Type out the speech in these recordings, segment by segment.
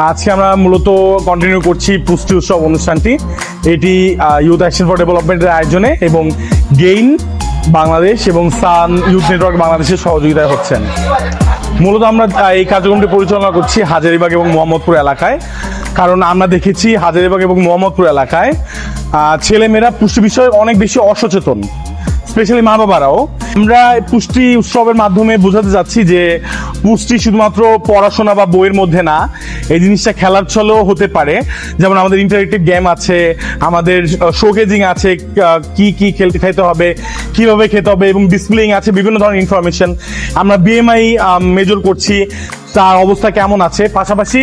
আজকে আমরা মূলত কন্টিনিউ করছি পুষ্টি উৎসব অনুষ্ঠানটি। এটি ইউথ অ্যাকশন ফর ডেভেলপমেন্টের আয়োজনে এবং গেইন বাংলাদেশ এবং সান ইউথ নেটওয়ার্ক বাংলাদেশের সহযোগিতায় হচ্ছেন। মূলত আমরা এই কার্যক্রমটি পরিচালনা করছি হাজারীবাগ এবং মোহাম্মদপুর এলাকায়, কারণ আমরা দেখেছি হাজারীবাগ এবং মোহাম্মদপুর এলাকায় ছেলেমেয়েরা পুষ্টি বিষয়ে অনেক বেশি অসচেতন, স্পেশালি মা বাবারাও। আমরা পুষ্টি উৎসবের মাধ্যমে বোঝাতে যাচ্ছি যে পুষ্টি শুধুমাত্র পড়াশোনা বা বইয়ের মধ্যে না, এই জিনিসটা খেলার ছলেও হতে পারে। যেমন আমাদের ইন্টারেক্টিভ গেম আছে, আমাদের শোকেজিং আছে, কি কি খেলতে খাইতে হবে, কিভাবে খেতে হবে, এবং ডিসপ্লেইং আছে বিভিন্ন ধরনের ইনফরমেশন। আমরা বিএমআই মেজর করছি, তার অবস্থা কেমন আছে, পাশাপাশি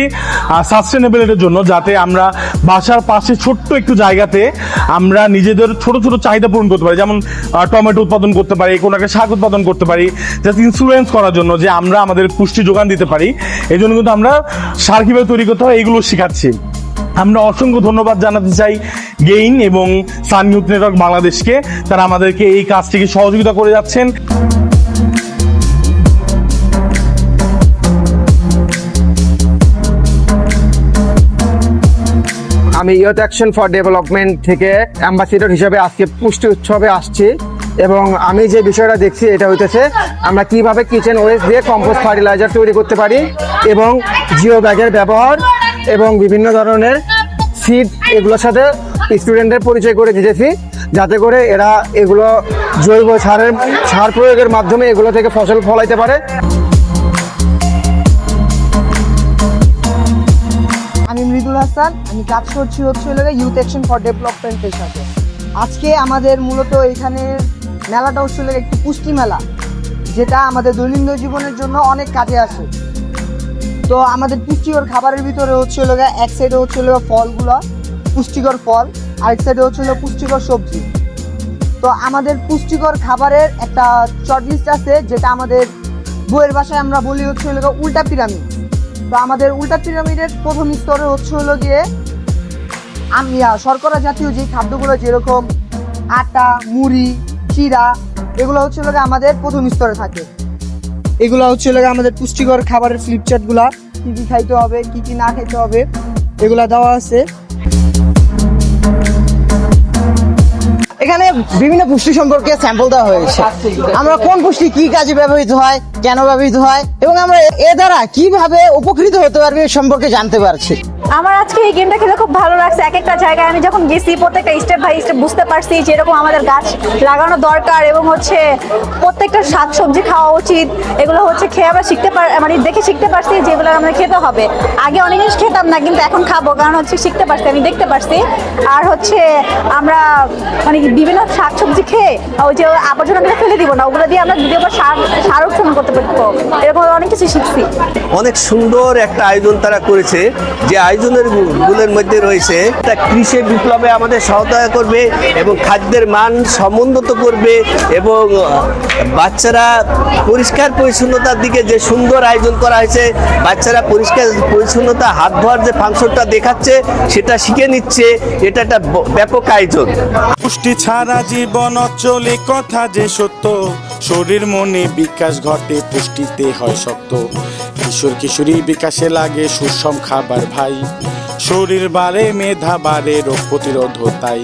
সাস্টেনেবিলিটির জন্য যাতে আমরা বাসার পাশে ছোট্ট একটু জায়গাতে আমরা নিজেদের ছোট ছোট চাহিদা পূরণ করতে পারি। যেমন টমেটো উৎপাদন করতে পারি, কোনো একটা শাক উৎপাদন করতে পারি, জাস্ট ইন্স্যুরেন্স করার জন্য যে আমরা আমাদের পুষ্টি যোগান দিতে পারি। এই জন্য কিন্তু আমরা সার কীভাবে তৈরি করতে হয় এগুলো শেখাচ্ছি। আমরা অসংখ্য ধন্যবাদ জানাতে চাই গেইন এবং সান ইউথ নেটওয়ার্ক বাংলাদেশকে, তারা আমাদেরকে এই কাজটিকে সহযোগিতা করে যাচ্ছেন। আমি ইউথ অ্যাকশন ফর ডেভেলপমেন্ট থেকে অ্যাম্বাসিডর হিসেবে আজকে পুষ্টি উৎসবে আসছি, এবং আমি যে বিষয়টা দেখছি এটা হইতেছে আমরা কিভাবে কিচেন ওয়েস্ট দিয়ে কম্পোস্ট ফার্টিলাইজার তৈরি করতে পারি, এবং জিও ব্যাগের ব্যবহার এবং বিভিন্ন ধরনের সিড এগুলোর সাথে স্টুডেন্টদের পরিচয় করে দিতেছি, যাতে করে এরা এগুলো জৈব সার প্রয়োগের মাধ্যমে এগুলো থেকে ফসল ফলাইতে পারে। আমি মৃদুল হাসান, আমি কাজ করছি ইউথ অ্যাকশন ফর ডেভেলপমেন্টের সাথে। আজকে আমাদের মূলত এখানে মেলাটা হচ্ছিল একটি পুষ্টি মেলা, যেটা আমাদের দৈনন্দিন জীবনের জন্য অনেক কাজে আসে। তো আমাদের পুষ্টিকর খাবারের ভিতরে হচ্ছিল এক সাইডে হচ্ছিল ফলগুলো, পুষ্টিকর ফল, আরেক সাইডে হচ্ছিল পুষ্টিকর সবজি। তো আমাদের পুষ্টিকর খাবারের একটা শর্টলিস্ট আছে, যেটা আমাদের বইয়ের ভাষায় আমরা বলি হচ্ছিল উল্টা পিরামিড। তো আমাদের উল্টা পিরামিডের প্রথম স্তরে হলো গিয়ে শর্করা জাতীয় যে খাদ্যগুলো, যেরকম আটা, মুড়ি, চিড়া, এগুলো হচ্ছিল আমাদের প্রথম স্তরে থাকে। এগুলো হচ্ছিল আমাদের পুষ্টিকর খাবারের ফ্লিপচার্টগুলা, কি কি খাইতে হবে, কি কি না খাইতে হবে, এগুলা দেওয়া আছে। এখানে বিভিন্ন পুষ্টি সম্পর্কে স্যাম্পল দেওয়া হয়েছে। আমরা কোন পুষ্টি কি কাজে ব্যবহৃত হয়, কেন ব্যবহৃত হয়, এবং আমরা এ দ্বারা কিভাবে উপকৃত হতে পারবে এ সম্পর্কে জানতে পারছি। আমার আজকে এই গেমটা খেলে খুব ভালো লাগছে। এক একটা জায়গায় আমি যখন গেছি প্রত্যেকটা স্টেপ বাই স্টেপ বুঝতে পারছি যেরকম আমাদের গাছ লাগানো দরকার, এবং প্রত্যেকটা শাকসবজি খাওয়া উচিত। এগুলো খেয়ে আমরা মানে দেখে শিখতে পারছি যেগুলো আমরা খেতে হবে। আগে অনেক জিনিস খেতাম না, কিন্তু এখন খাবো, কারণ শিখতে পারছি, আমি দেখতে পারছি। আর আমরা মানে বিভিন্ন শাকসবজি খেয়ে ওই যে আবর্জনাগুলো ফেলে দিব না, ওগুলো দিয়ে আমরা দ্বিতীয় সার উৎপাদন করতে পারবো। এরকম অনেক কিছু শিখছি। অনেক সুন্দর একটা আয়োজন তারা করেছে, যে আয়োজনের গুলোর মধ্যে রয়েছে তা কৃষি বিপ্লবে আমাদের সহায়তা করবে এবং খাদ্যের মান সমুন্নত করবে, এবং বাচ্চারা পরিষ্কার পরিচ্ছন্নতার দিকে যে সুন্দর আয়োজন করা হয়েছে, বাচ্চারা পরিষ্কার পরিচ্ছন্নতা হাত ধোয়ার যে ফাংশনটা দেখাচ্ছে সেটা শিখে নিচ্ছে। এটা একটা ব্যাপক আয়োজন। পুষ্টি ছাড়া জীবন অচল, কথা যে সত্য। শরীর মনে বিকাশ ঘটে, পুষ্টিতে হয় শক্ত। কিশোর কিশোরী বিকাশে লাগে সুষম খাবার ভাই। শরীর বাড়ে, মেধা বাড়ে, রোগ প্রতিরোধ তাই।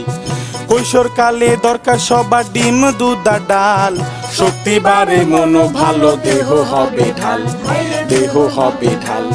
কৈশোরকালে দরকার সবার ডিম, দুধ আর ডাল। শক্তি বাড়ে, মনো ভালো, দেহ হবে ঢাল, দেহ হবে ঢাল।